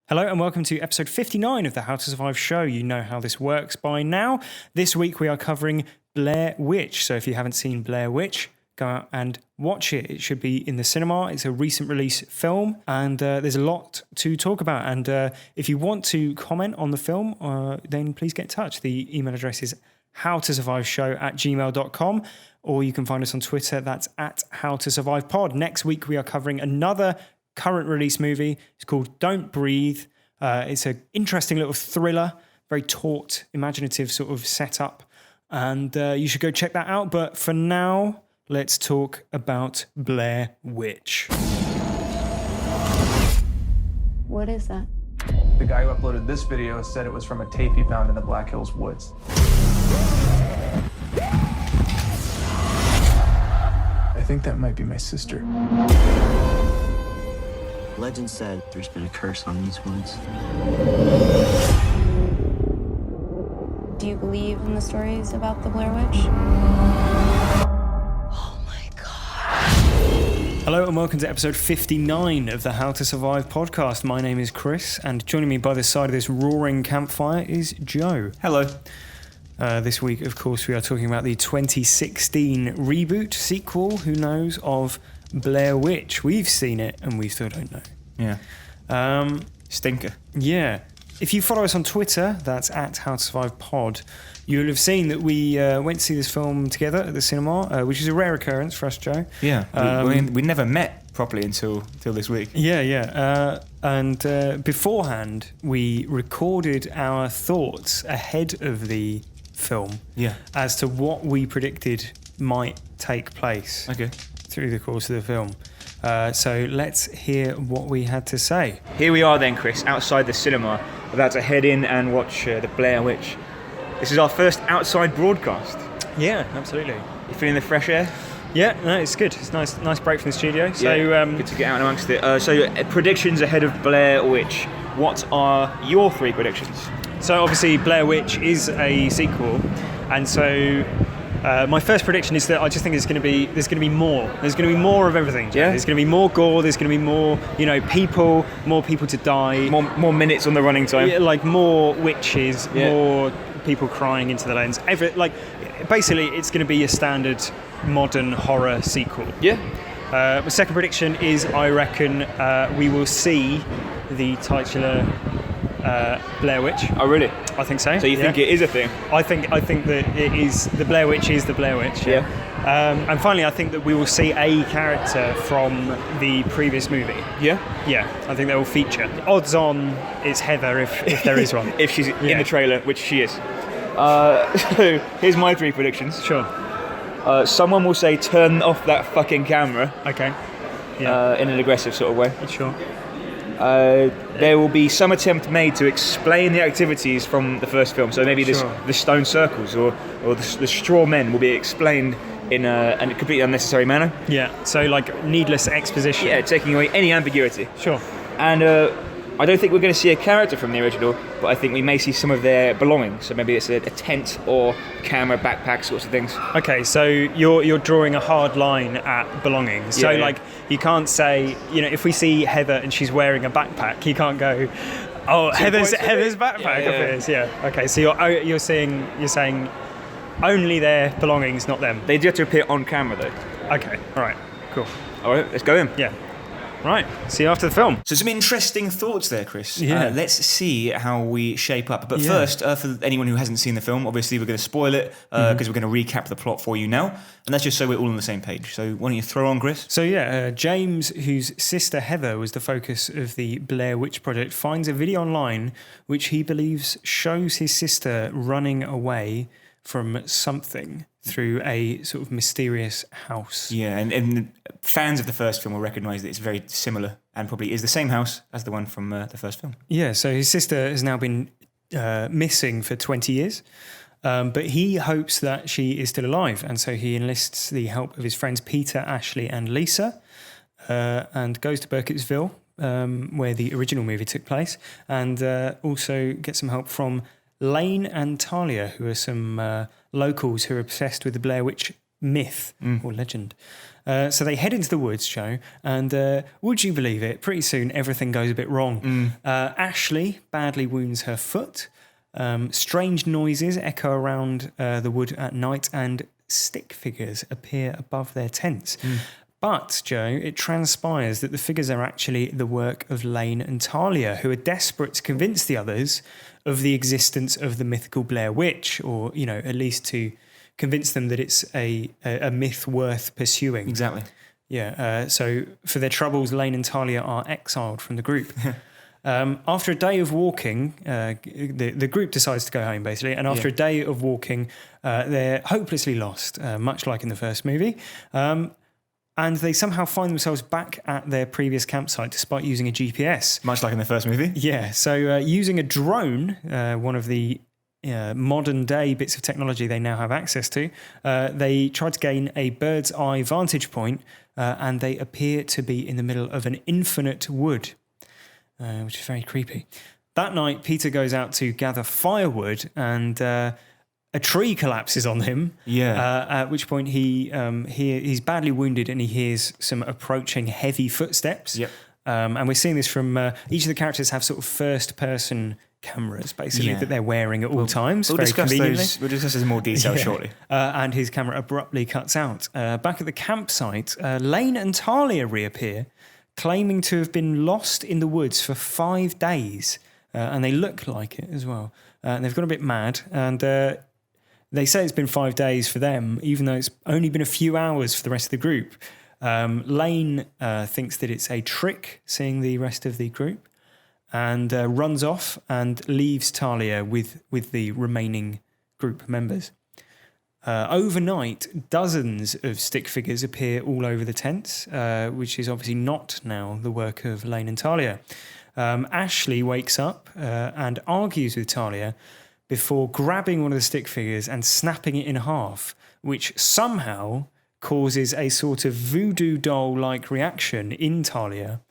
Hello and welcome to episode 59 of the How to Survive show. You know how this works by now. This week we are covering Blair Witch. So if you haven't seen Blair Witch, go out and watch it. It should be in the cinema. It's a recent release film and there's a lot to talk about. And if you want to comment on the film, then please get in touch. The email address is HowToSurviveShow@gmail.com, or you can find us on Twitter. That's at HowToSurvivePod. Next week we are covering another current release movie. It's called Don't Breathe. It's an interesting little thriller, very taut, imaginative sort of setup, and you should go check that out. But for now, let's talk about Blair Witch. What is that? The guy who uploaded this video said it was from a tape he found in the Black Hills woods. I think that might be my sister. Legend said there's been a curse on these woods. Do you believe in the stories about the Blair Witch? Oh my God. Hello and welcome to episode 59 of the How to Survive podcast. My name is Chris, and joining me by the side of this roaring campfire is Joe. Hello. This week, of course, we are talking about the 2016 reboot sequel, who knows, of Blair Witch. We've seen it and we still don't know. Yeah. Stinker. Yeah. If you follow us on Twitter, that's at HowToSurvivePod, you'll have seen that we went to see this film together at the cinema, which is a rare occurrence for us, Joe. Yeah. We never met properly until this week. Yeah. And beforehand, we recorded our thoughts ahead of the film as to what we predicted might take place through the course of the film. So let's hear what we had to say. Here we are then, Chris, outside the cinema, about to head in and watch the Blair Witch. This is our first outside broadcast. Yeah, absolutely. You feeling the fresh air? Yeah, no, it's good. It's nice break from the studio. So good to get out and amongst it. Predictions ahead of Blair Witch. What are your three predictions? So obviously Blair Witch is a sequel, and so my first prediction is that I just think there's going to be more. There's going to be more of everything. Yeah. There's going to be more gore. There's going to be more, more people to die. More minutes on the running time. Yeah, like more witches, more people crying into the lens. Basically, it's going to be a standard modern horror sequel. Yeah. My second prediction is I reckon we will see the titular Blair Witch. Oh, really? I think so. So you think it is a thing? I think that it is. The Blair Witch is the Blair Witch. Yeah. And finally, I think that we will see a character from the previous movie. Yeah. Yeah. I think they will feature. Odds on it's Heather if there is one. If she's in the trailer, which she is. So here's my three predictions. Sure. Someone will say, "Turn off that fucking camera." Okay. Yeah. In an aggressive sort of way. Sure. There will be some attempt made to explain the activities from the first film. So maybe the stone circles or the straw men will be explained in a completely unnecessary manner. Yeah. So like needless exposition. Yeah, taking away any ambiguity. Sure. And I don't think we're going to see a character from the original, but I think we may see some of their belongings. So maybe it's a tent or camera, backpack, sorts of things. Okay, so you're drawing a hard line at belongings. So like you can't say, if we see Heather and she's wearing a backpack, you can't go, "Oh, Heather's backpack appears." Yeah. Okay, so you're saying only their belongings, not them. They do have to appear on camera though. Okay. All right. Cool. All right, let's go in. Yeah. Right, see you after the film. So some interesting thoughts there, Chris. Yeah. Let's see how we shape up. But first, for anyone who hasn't seen the film, obviously we're going to spoil it because we're going to recap the plot for you now. And that's just so we're all on the same page. So why don't you throw on, Chris? So James, whose sister Heather was the focus of the Blair Witch Project, finds a video online which he believes shows his sister running away from something through a sort of mysterious house. Yeah, and fans of the first film will recognise that it's very similar and probably is the same house as the one from the first film. Yeah, so his sister has now been missing for 20 years, but he hopes that she is still alive, and so he enlists the help of his friends Peter, Ashley and Lisa, and goes to Burkittsville, where the original movie took place, and also gets some help from Lane and Talia, who are some locals who are obsessed with the Blair Witch myth or legend. So they head into the woods, Joe, and would you believe it? Pretty soon everything goes a bit wrong. Ashley badly wounds her foot. Strange noises echo around the wood at night, and stick figures appear above their tents. But, Joe, it transpires that the figures are actually the work of Lane and Talia, who are desperate to convince the others of the existence of the mythical Blair Witch, or, at least to convince them that it's a myth worth pursuing. Exactly. Yeah, so for their troubles, Lane and Talia are exiled from the group. After a day of walking, the group decides to go home, basically, and after a day of walking, they're hopelessly lost, much like in the first movie. And they somehow find themselves back at their previous campsite despite using a GPS. Much like in the first movie. Yeah, so using a drone, one of the modern day bits of technology they now have access to, they try to gain a bird's eye vantage point, and they appear to be in the middle of an infinite wood, which is very creepy. That night, Peter goes out to gather firewood, and a tree collapses on him. Yeah. At which point he's badly wounded, and he hears some approaching heavy footsteps. Yep. And we're seeing this from each of the characters have sort of first-person cameras, basically, that they're wearing at all times. We'll discuss this in more detail shortly. And his camera abruptly cuts out. Back at the campsite, Lane and Talia reappear, claiming to have been lost in the woods for 5 days. And they look like it as well. And they've got a bit mad, and they say it's been 5 days for them, even though it's only been a few hours for the rest of the group. Lane thinks that it's a trick, seeing the rest of the group, and runs off and leaves Talia with the remaining group members. Overnight, dozens of stick figures appear all over the tents, which is obviously not now the work of Lane and Talia. Ashley wakes up and argues with Talia before grabbing one of the stick figures and snapping it in half, which somehow causes a sort of voodoo doll-like reaction in Talia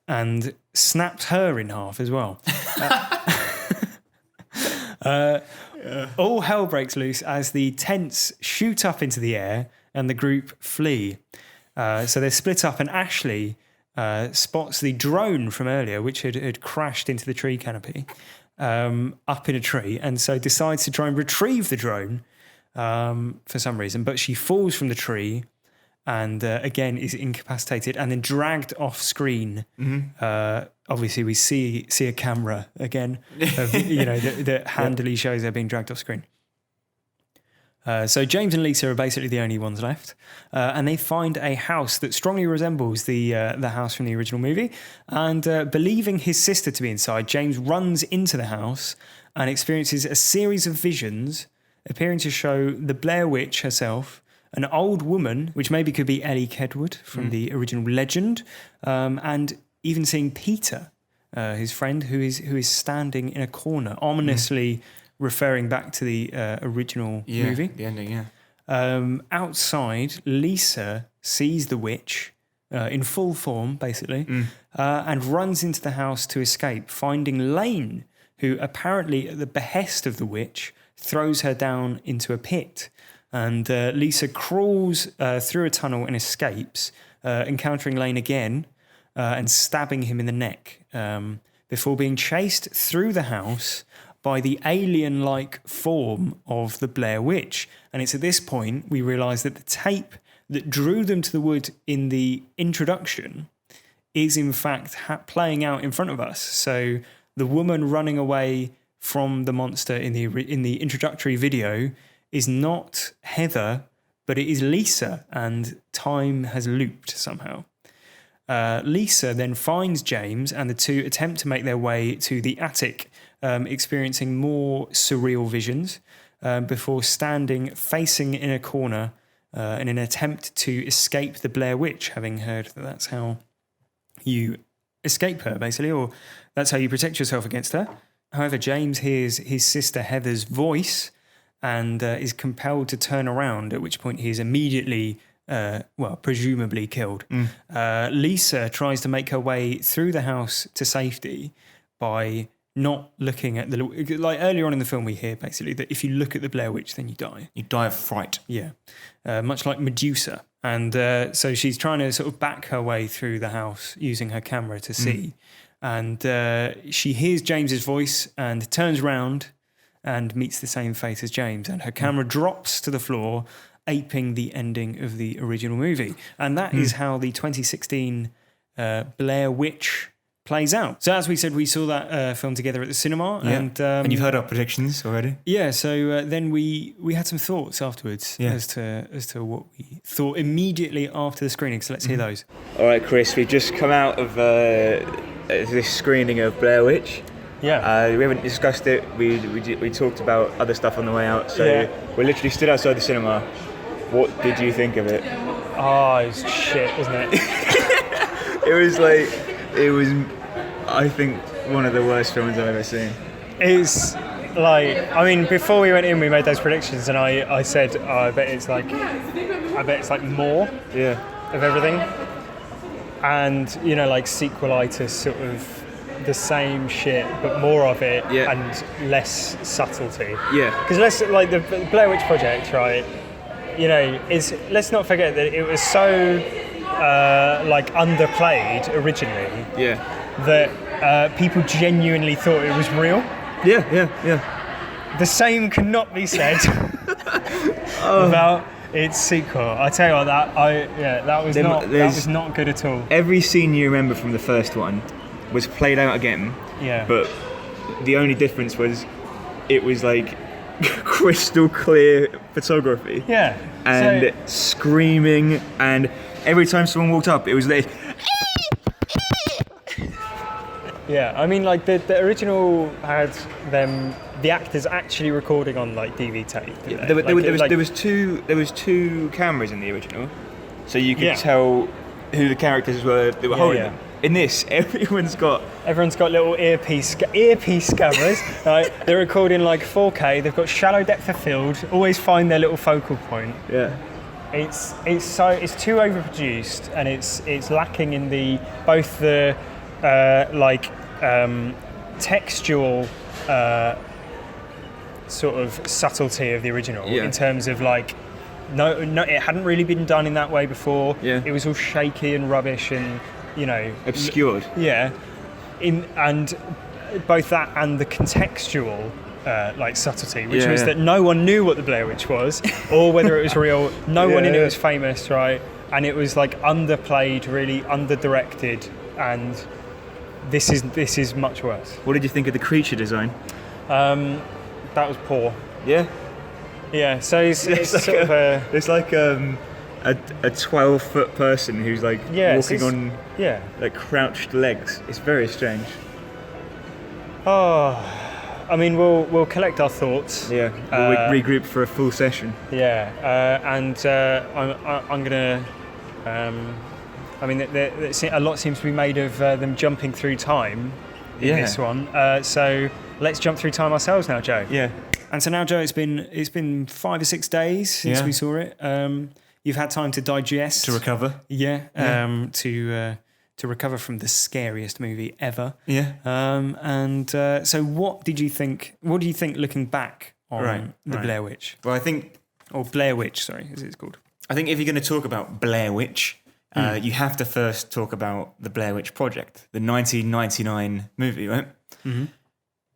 and snaps her in half as well. All hell breaks loose as the tents shoot up into the air and the group flee. So they're split up, and Ashley spots the drone from earlier, which had crashed into the tree canopy, up in a tree, and so decides to try and retrieve the drone for some reason, but she falls from the tree and again is incapacitated and then dragged off screen. Obviously we see a camera again that handily shows her being dragged off screen. So James and Lisa are basically the only ones left, and they find a house that strongly resembles the house from the original movie. And believing his sister to be inside, James runs into the house and experiences a series of visions appearing to show the Blair Witch herself, an old woman, which maybe could be Ellie Kedwood from the original legend, and even seeing Peter, his friend, who is standing in a corner, ominously referring back to the original movie. The ending, outside, Lisa sees the witch in full form, basically, and runs into the house to escape, finding Lane, who apparently, at the behest of the witch, throws her down into a pit. And Lisa crawls through a tunnel and escapes, encountering Lane again and stabbing him in the neck, before being chased through the house by the alien-like form of the Blair Witch. And it's at this point we realise that the tape that drew them to the wood in the introduction is in fact playing out in front of us. So the woman running away from the monster in the introductory video is not Heather, but it is Lisa, and time has looped somehow. Lisa then finds James, and the two attempt to make their way to the attic, experiencing more surreal visions, before standing facing in a corner in an attempt to escape the Blair Witch, having heard that that's how you escape her, basically, or that's how you protect yourself against her. However, James hears his sister Heather's voice and is compelled to turn around, at which point he is immediately, presumably killed. Lisa tries to make her way through the house to safety by not looking at like earlier on in the film we hear basically that if you look at the Blair Witch then you die. You die of fright. Yeah. Much like Medusa. And so she's trying to sort of back her way through the house using her camera to see. And she hears James's voice and turns round and meets the same fate as James. And her camera drops to the floor, aping the ending of the original movie. And that is how the 2016 Blair Witch plays out. So as we said, we saw that film together at the cinema. Yeah. And you've heard our predictions already? Yeah, so then we had some thoughts afterwards as to what we thought immediately after the screening. So let's hear those. All right, Chris, we've just come out of this screening of Blair Witch. Yeah. We haven't discussed it. We talked about other stuff on the way out. So we literally stood outside the cinema. What did you think of it? Oh, it was shit, wasn't it? It was, I think, one of the worst films I've ever seen. It's like, I mean, before we went in, we made those predictions, and I said, I bet it's like more of everything, and you know, like sequelitis, sort of the same shit but more of it and less subtlety. Yeah. Because the Blair Witch Project, right? You know, let's not forget that it was so underplayed originally. Yeah. That people genuinely thought it was real. Yeah. The same cannot be said about its sequel. I tell you what, that was not good at all. Every scene you remember from the first one was played out again. Yeah. But the only difference was it was like crystal clear photography. Yeah. And screaming, and every time someone walked up, it was like. Yeah, I mean, like the original had the actors actually recording on like DV tape. Yeah, there was two cameras in the original, so you could tell who the characters were that were holding them. In this, everyone's got little earpiece cameras. Right? They're recording like 4K. They've got shallow depth of field. Always find their little focal point. Yeah. It's too overproduced, and it's lacking in both the textual sort of subtlety of the original in terms of like no, it hadn't really been done in that way before. Yeah. It was all shaky and rubbish and, you know, obscured. Yeah. And both that and the contextual subtlety, which was that no one knew what the Blair Witch was or whether it was real. No one knew it was famous, right? And it was like underplayed, really under-directed, and this is much worse. What did you think of the creature design? That was poor. Yeah? Yeah, so it's like a 12-foot person who's like walking on like crouched legs. It's very strange. Oh, I mean, we'll collect our thoughts. Yeah, we'll regroup for a full session. Yeah, and I'm gonna. I mean, a lot seems to be made of them jumping through time in this one. So let's jump through time ourselves now, Joe. Yeah. And so now, Joe, it's been 5 or 6 days since we saw it. You've had time to digest, to recover. Yeah. To recover from the scariest movie ever. Yeah. So what did you think? What do you think looking back on the Blair Witch? Well, I think, or Blair Witch, sorry, as it's called. I think if you're going to talk about Blair Witch, you have to first talk about the Blair Witch Project, the 1999 movie, right? Mm-hmm.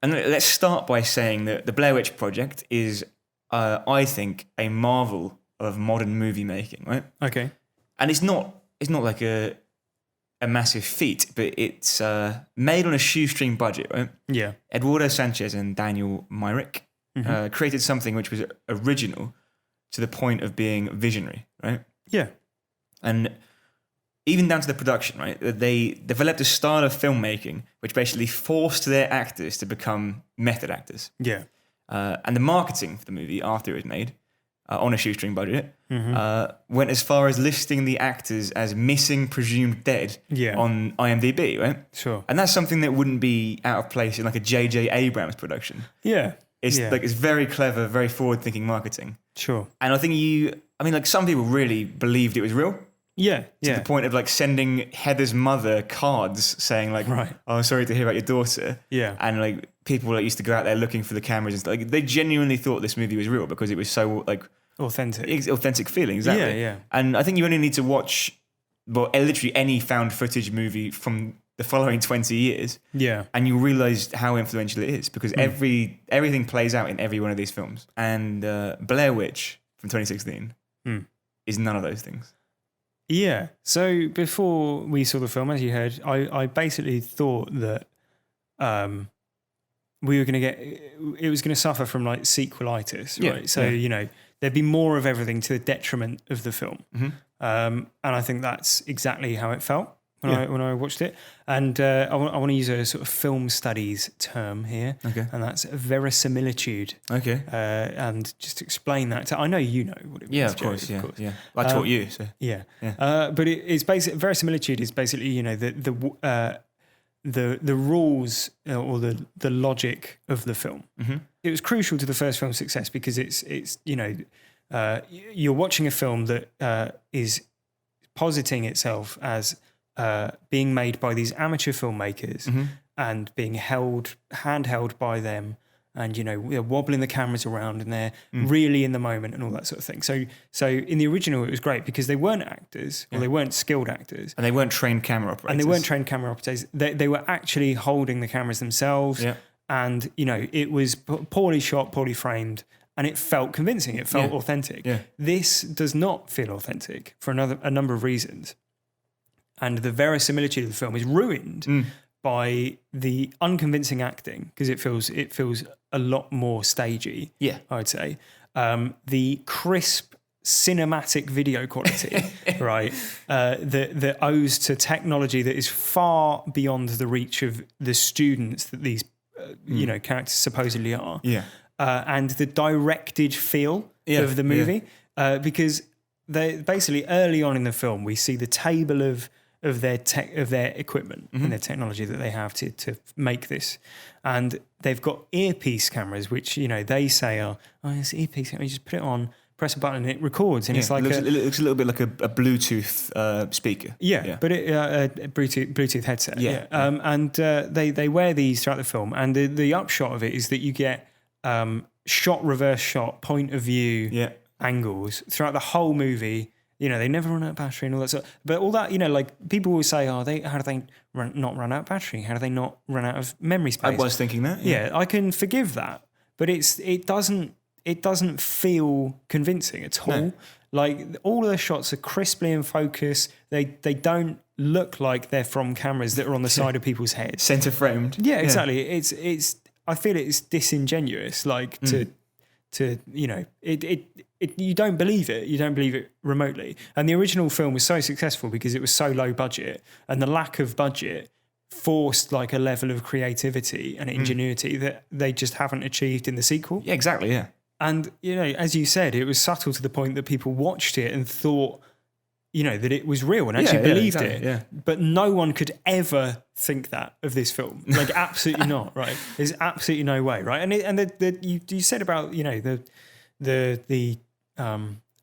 And let's start by saying that the Blair Witch Project is, I think, a marvel of modern movie making, right? Okay. And it's not like a massive feat, but it's made on a shoestring budget, right? Yeah. Eduardo Sanchez and Daniel Myrick created something which was original to the point of being visionary, right? Yeah. And even down to the production, right? They developed a style of filmmaking which basically forced their actors to become method actors. Yeah. And the marketing for the movie after it was made, on a shoestring budget, went as far as listing the actors as missing, presumed dead on IMDb, right? Sure. And that's something that wouldn't be out of place in like a J.J. Abrams production. Yeah. It's very clever, very forward-thinking marketing. Sure. And I think some people really believed it was real. Yeah. To the point of like sending Heather's mother cards saying like, "Oh, I'm sorry to hear about your daughter." Yeah. And like people that used to go out there looking for the cameras and stuff, like they genuinely thought this movie was real because it was so like authentic feeling. Exactly. Yeah, yeah. And I think you only need to watch, literally any found footage movie from the following 20 years, and you realise how influential it is, because everything plays out in every one of these films. And Blair Witch from 2016 is none of those things. Yeah. So before we saw the film, as you heard, I basically thought that we were going to it was going to suffer from like sequelitis, right? So, there'd be more of everything to the detriment of the film. And I think that's exactly how it felt when I watched it. And I want to use a sort of film studies term here. Okay. And that's verisimilitude. Okay. And just to explain that. I know you know what it means. Yeah, of course. Yeah. I taught you. So. Yeah. But it's basically, verisimilitude is basically, the rules or the logic of the film. It was crucial to the first film's success because it's you're watching a film that is positing itself as being made by these amateur filmmakers and being handheld by them, and they're wobbling the cameras around and they're really in the moment and all that sort of thing. So in the original it was great because they weren't actors or they weren't skilled actors, and they weren't trained camera operators. They were actually holding the cameras themselves, and it was poorly shot, poorly framed, and it felt convincing. It felt authentic. This does not feel authentic for a number of reasons, and the verisimilitude of the film is ruined by the unconvincing acting, because it feels a lot more stagey. I would say the crisp cinematic video quality, right? That owes to technology that is far beyond the reach of the students that these characters supposedly are. And the directed feel of the movie, because they basically early on in the film we see the table of their equipment and their technology that they have to make this, and they've got earpiece cameras, which they say are it's earpiece. You just put it on, press a button, and it records, and it's like it looks a little bit like a Bluetooth speaker. But a Bluetooth headset. And they wear these throughout the film, and the upshot of it is that you get reverse shot, point of view angles throughout the whole movie. They never run out of battery and all that stuff. But all that, like people will say, how do they not run out of battery? How do they not run out of memory space? I was thinking that. Yeah, I can forgive that, but it doesn't feel convincing at all. No. Like all of the shots are crisply in focus. They don't look like they're from cameras that are on the side of people's heads. Center framed. Yeah, exactly. It's. I feel it's disingenuous. Like you don't believe it. You don't believe it remotely. And the original film was so successful because it was so low budget, and the lack of budget forced like a level of creativity and ingenuity that they just haven't achieved in the sequel. Yeah, exactly. Yeah. And as you said, it was subtle to the point that people watched it and thought, that it was real and actually believed it. Yeah. But no one could ever think that of this film. Like absolutely not. Right? There's absolutely no way. Right? And you said about the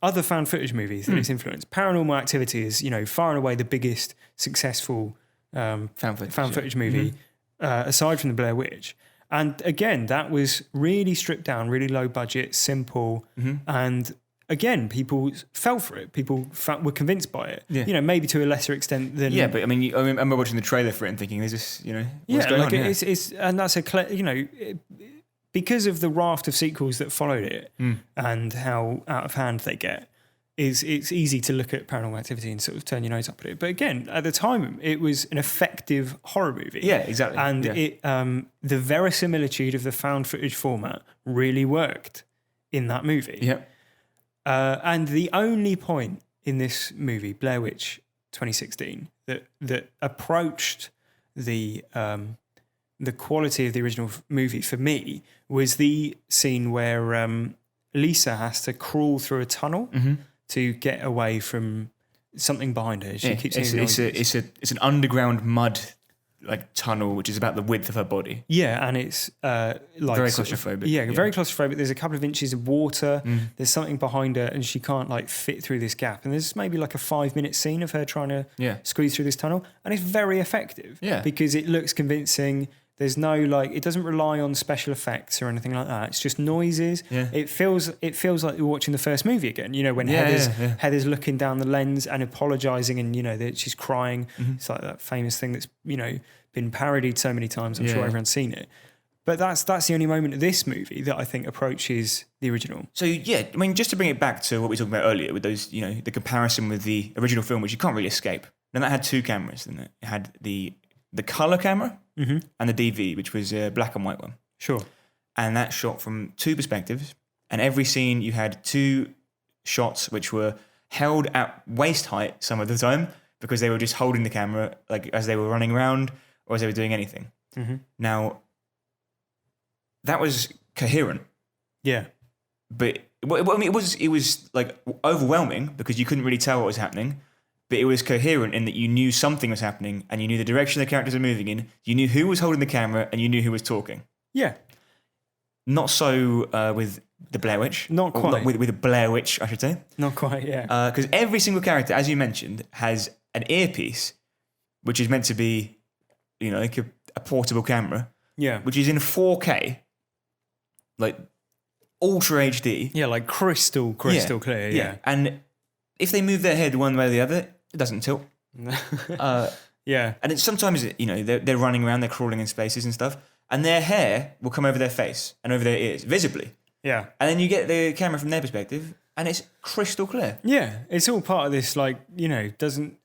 other found footage movies that it's influenced. Paranormal Activity is far and away the biggest successful found footage movie aside from the Blair Witch. And again, that was really stripped down, really low budget, simple, and again, people fell for it. People were convinced by it. Yeah. Maybe to a lesser extent than. Yeah, but I remember watching the trailer for it and thinking, "Is this what's going on?" It's and that's because of the raft of sequels that followed it and how out of hand they get. It's easy to look at Paranormal Activity and sort of turn your nose up at it. But again, at the time, it was an effective horror movie. Yeah, exactly. And it the verisimilitude of the found footage format really worked in that movie. Yeah. And the only point in this movie, Blair Witch 2016, that approached the quality of the original movie for me was the scene where Lisa has to crawl through a tunnel to get away from something behind her. She keeps it's an underground mud tunnel which is about the width of her body. Yeah, and it's very claustrophobic. Very claustrophobic. There's a couple of inches of water. There's something behind her, and she can't fit through this gap. And there's maybe a 5-minute scene of her trying to squeeze through this tunnel, and it's very effective. Yeah, because it looks convincing. There's no like, it doesn't rely on special effects or anything like that. It's just noises. Yeah. It feels like you're watching the first movie again. You know, when Heather's looking down the lens and apologising, and you know that she's crying. It's like that famous thing that's, you know, been parodied so many times. I'm sure everyone's seen it. But that's the only moment of this movie that I think approaches the original. So yeah, I mean, just to bring it back to what we were talking about earlier with those, you know, the comparison with the original film, which you can't really escape. And that had two cameras, didn't it? It had the colour camera and the DV, which was a black and white one. Sure. And that shot from two perspectives. And every scene you had two shots which were held at waist height some of the time because they were just holding the camera like as they were running around or as they were doing anything. Now, that was coherent. Yeah. But I mean, it was like overwhelming because you couldn't really tell what was happening. But it was coherent in that you knew something was happening and you knew the direction the characters were moving in. You knew who was holding the camera and you knew who was talking. Yeah. Not so with the Blair Witch. Not quite. With the Blair Witch, I should say. Not quite, yeah. Because every single character, as you mentioned, has an earpiece, which is meant to be, you know, like a portable camera. Yeah. Which is in 4K, like ultra HD. Yeah, like crystal clear, yeah. And if they move their head one way or the other, it doesn't tilt. Yeah. And it's sometimes, you know, they're running around, they're crawling in spaces and stuff, and their hair will come over their face and over their ears, visibly. Yeah. And then you get the camera from their perspective, and it's crystal clear. Yeah. It's all part of this, like, you know, it doesn't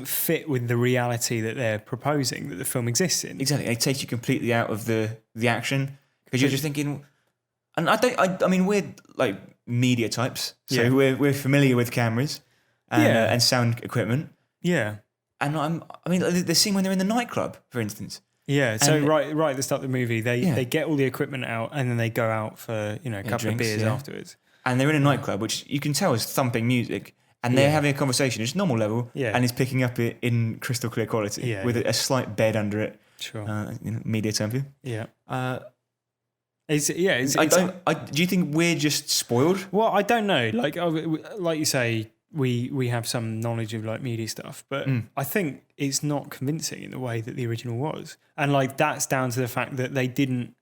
fit with the reality that they're proposing that the film exists in. Exactly. It takes you completely out of the action, because you're just thinking, and I mean, we're like media types, so we're familiar with cameras and sound equipment. Yeah. And I mean, the scene when they're in the nightclub, for instance. Yeah. So right at the start of the movie, they get all the equipment out and then they go out for, you know, a couple of beers afterwards. And they're in a nightclub, which you can tell is thumping music, and they're having a conversation, it's normal level, and it's picking up it in crystal clear quality with a slight bed under it. Sure. You know, media term for you. Yeah. do you think we're just spoiled? Well, I don't know. Like you say, we have some knowledge of like media stuff, but I think it's not convincing in the way that the original was, and like that's down to the fact that they didn't,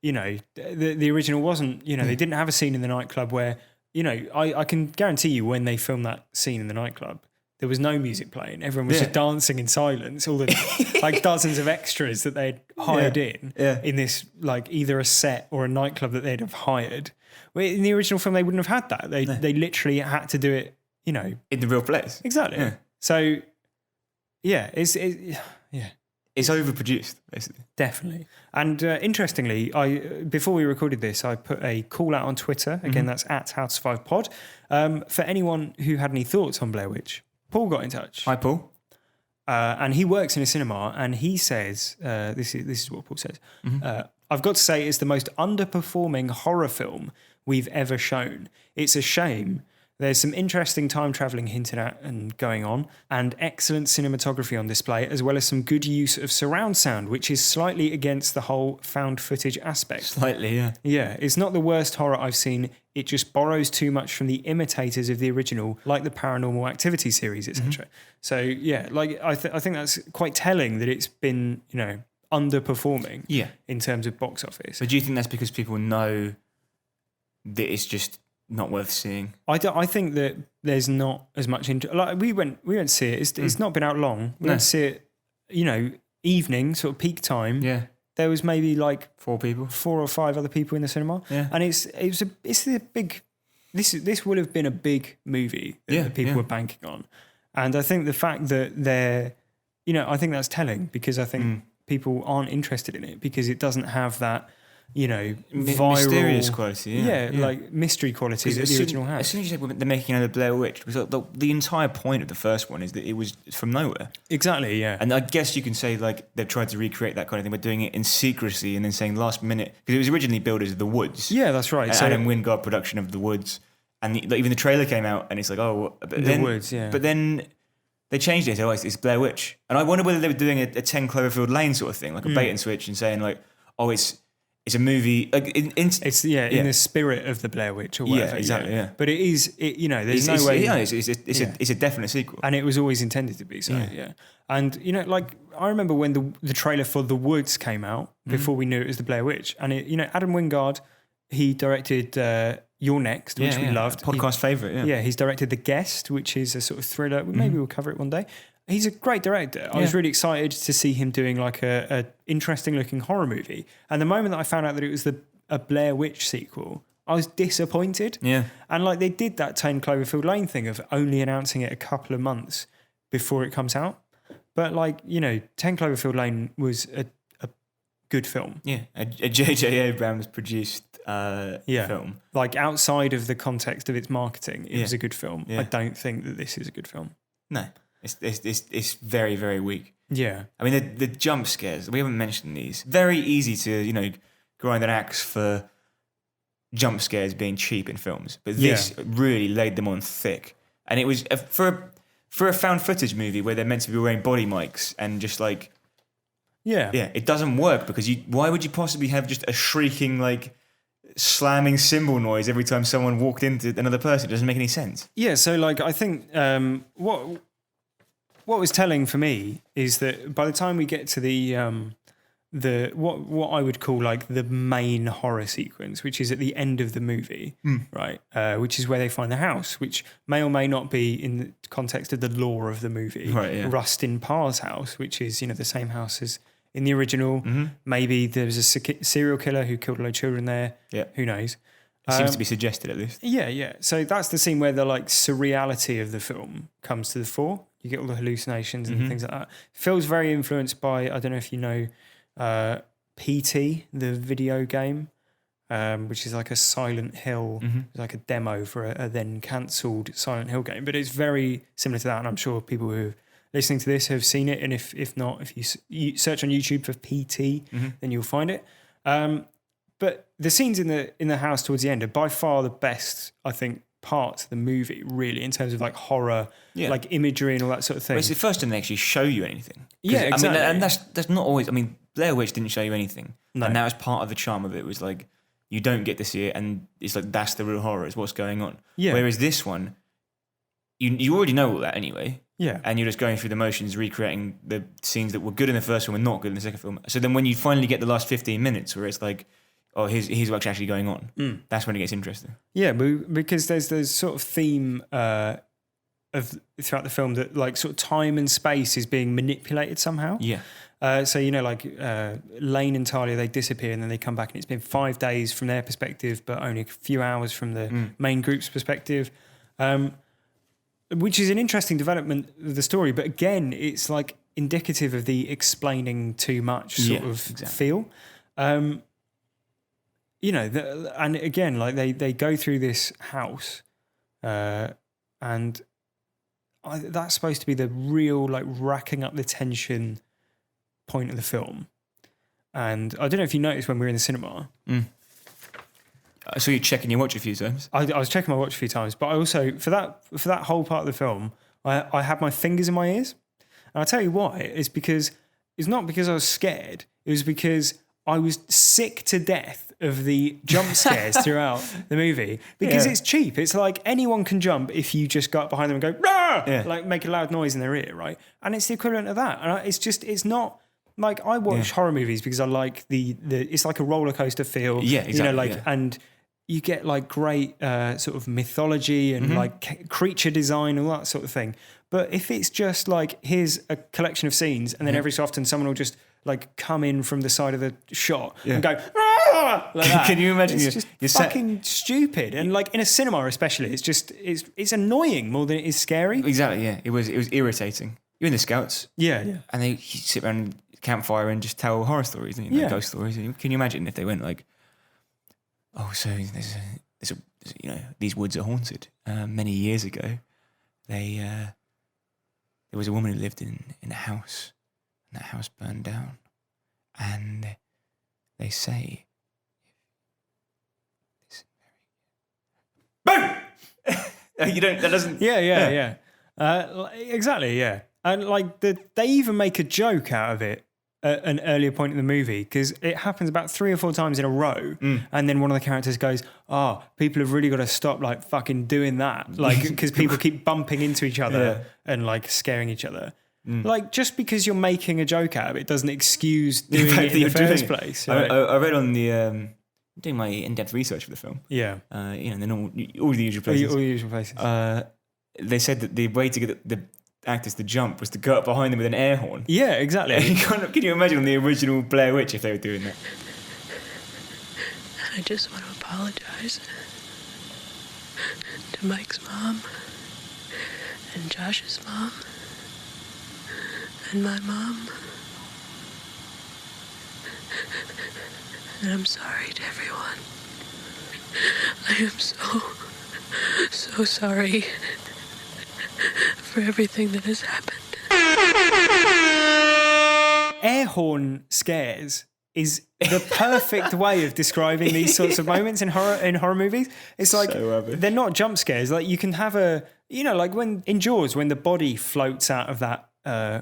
you know, the original wasn't, you know, they didn't have a scene in the nightclub where, you know, I can guarantee you when they filmed that scene in the nightclub, there was no music playing. Everyone was just dancing in silence. All the like dozens of extras that they'd hired in this like either a set or a nightclub that they'd have hired. In the original film, they wouldn't have had that. They literally had to do it, you know, in the real place. Exactly. Yeah. So it's overproduced, basically. Definitely. And interestingly, before we recorded this, I put a call out on Twitter. Again, that's at HowToSurvivePod. For anyone who had any thoughts on Blair Witch, Paul got in touch. Hi, Paul. And he works in a cinema, and he says, this is what Paul says. I've got to say it's the most underperforming horror film we've ever shown. It's a shame. There's some interesting time travelling hinted at and going on, and excellent cinematography on display, as well as some good use of surround sound, which is slightly against the whole found footage aspect. Slightly, yeah. Yeah, it's not the worst horror I've seen. It just borrows too much from the imitators of the original, like the Paranormal Activity series, etc. So yeah, like I think that's quite telling that it's been, you know, underperforming in terms of box office. So do you think that's because people know that it's just not worth seeing? I think that there's not as much like we went to see it. It's not been out long. We went to see it, you know, evening, sort of peak time. Yeah. There was maybe like 4 or 5 other people in the cinema. Yeah. And this would have been a big movie that people were banking on. And I think the fact that they're, you know, I think that's telling, because I think people aren't interested in it because it doesn't have that, you know, viral, mysterious quality, like mystery quality that the original has. As soon as you said they're making another Blair Witch, because the entire point of the first one is that it was from nowhere. Exactly, yeah. And I guess you can say like they've tried to recreate that kind of thing by doing it in secrecy and then saying last minute, because it was originally billed as The Woods. Yeah, that's right. So Adam Wingard production of The Woods, and even the trailer came out and it's like, Woods, yeah. But then they changed it. So it's Blair Witch, and I wonder whether they were doing a 10 Cloverfield Lane sort of thing, like a bait and switch, and saying like, oh, it's it's a movie. Like It's in the spirit of the Blair Witch or whatever. Yeah, exactly. Yeah, but there's it's, no way. It's a definite sequel. And it was always intended to be so. Yeah. And like I remember when the trailer for The Woods came out before we knew it was the Blair Witch, and Adam Wingard, he directed You're Next, which we loved. Podcast favourite. Yeah, he's directed The Guest, which is a sort of thriller. Maybe we'll cover it one day. He's a great director. I was really excited to see him doing like a interesting looking horror movie. And the moment that I found out that it was a Blair Witch sequel, I was disappointed. Yeah. And like they did that 10 Cloverfield Lane thing of only announcing it a couple of months before it comes out. But 10 Cloverfield Lane was a good film. Yeah, a J.J. Abrams produced film. Like outside of the context of its marketing, it was a good film. Yeah. I don't think that this is a good film. No. It's very, very weak. Yeah. I mean, the jump scares, we haven't mentioned these. Very easy to, grind an axe for jump scares being cheap in films. But this really laid them on thick. And it was, for a found footage movie where they're meant to be wearing body mics and just Yeah, it doesn't work because why would you possibly have just a shrieking, slamming cymbal noise every time someone walked into another person? It doesn't make any sense. Yeah, so I think what was telling for me is that by the time we get to the what I would call the main horror sequence, which is at the end of the movie, right? Which is where they find the house, which may or may not be in the context of the lore of the movie. Right, yeah. Rustin Parr's house, which is the same house as in the original. Mm-hmm. Maybe there was a serial killer who killed a lot of children there. Yeah, who knows? It seems to be suggested at least. Yeah. So that's the scene where the surreality of the film comes to the fore. You get all the hallucinations and things like that. It feels very influenced by, I don't know if you know, PT, the video game, which is like a Silent Hill, it's like a demo for a then cancelled Silent Hill game. But it's very similar to that, and I'm sure people who are listening to this have seen it. And if not, if you search on YouTube for PT, then you'll find it. But the scenes in the house towards the end are by far the best, I think, part of the movie, really, in terms of horror, imagery and all that sort of thing. Well, it's the first time they actually show you anything. Yeah, exactly. I mean, and that's not always. I mean, Blair Witch didn't show you anything, and that was part of the charm of it. Was you don't get to see it, and it's that's the real horror. Is what's going on. Yeah. Whereas this one, you already know all that anyway. Yeah. And you're just going through the motions, recreating the scenes that were good in the first film and not good in the second film. So then when you finally get the last 15 minute where it's oh, here's what's actually going on. That's when it gets interesting. Yeah, because there's sort of theme of throughout the film that sort of time and space is being manipulated somehow. Yeah. So Lane and Talia, they disappear and then they come back and it's been 5 days from their perspective, but only a few hours from the main group's perspective, which is an interesting development of the story. But again, it's indicative of the explaining too much sort of feel. And again, they go through this house, and that's supposed to be the real racking up the tension point of the film. And I don't know if you noticed when we were in the cinema. I saw you checking your watch a few times. I was checking my watch a few times, but I also for that whole part of the film, I had my fingers in my ears, and I'll tell you why. It's not because I was scared. It was because I was sick to death of the jump scares throughout the movie because it's cheap. It's anyone can jump if you just go up behind them and go, "Rah!" Make a loud noise in their ear, right? And it's the equivalent of that. And it's not I watch horror movies because I like the it's like a roller coaster feel. Yeah, exactly. And you get great sort of mythology and creature design, all that sort of thing. But if it's just here's a collection of scenes and then every so often someone will just come in from the side of the shot and go, "Ah!" Can you imagine? It's just fucking stupid. And in a cinema especially, it's annoying more than it is scary. Exactly, yeah. It was irritating. You're in the Scouts. Yeah. And they sit around campfire and just tell horror stories, ghost stories. Can you imagine if they went so there's these woods are haunted. Many years ago, there was a woman who lived in a house, and that house burned down. And they say, boom! You don't. That doesn't. Yeah. Exactly. Yeah. And they even make a joke out of it an earlier point in the movie, because it happens about 3 or 4 times in a row, and then one of the characters goes, people have really got to stop like fucking doing that, like, because people keep bumping into each other and like scaring each other. Like, just because you're making a joke out of it doesn't excuse doing it in the first place. Right? I read on the doing my in-depth research for the film. Yeah, and then all the usual places. All the usual places. They said that the way to get the actors to jump was to go up behind them with an air horn. Yeah, exactly. Can you imagine on the original Blair Witch if they were doing that? I just want to apologize to Mike's mom and Josh's mom and my mom. And I'm sorry to everyone. I am so sorry for everything that has happened. Air horn scares is the perfect way of describing these sorts of moments in horror movies. It's like, they're not jump scares. Like, you can have like when in Jaws, when the body floats out of that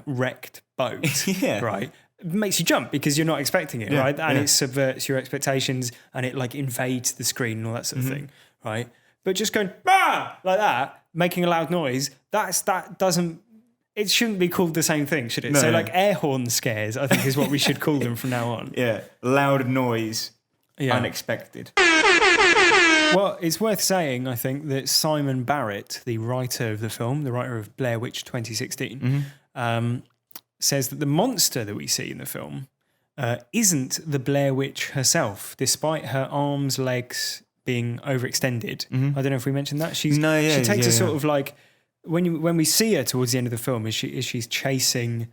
wrecked boat, right? It makes you jump because you're not expecting it, right? And it subverts your expectations and it like invades the screen and all that sort of thing, right? But just going like that, making a loud noise, it shouldn't be called the same thing, should it? So like air horn scares, I think, is what we should call them from now on. Yeah, loud noise, unexpected. Well, it's worth saying, I think, that Simon Barrett, the writer of the film, the writer of Blair Witch 2016, says that the monster that we see in the film isn't the Blair Witch herself, despite her arms, legs being overextended. I don't know if we mentioned that. She takes a sort of like, when we see her towards the end of the film, as she's chasing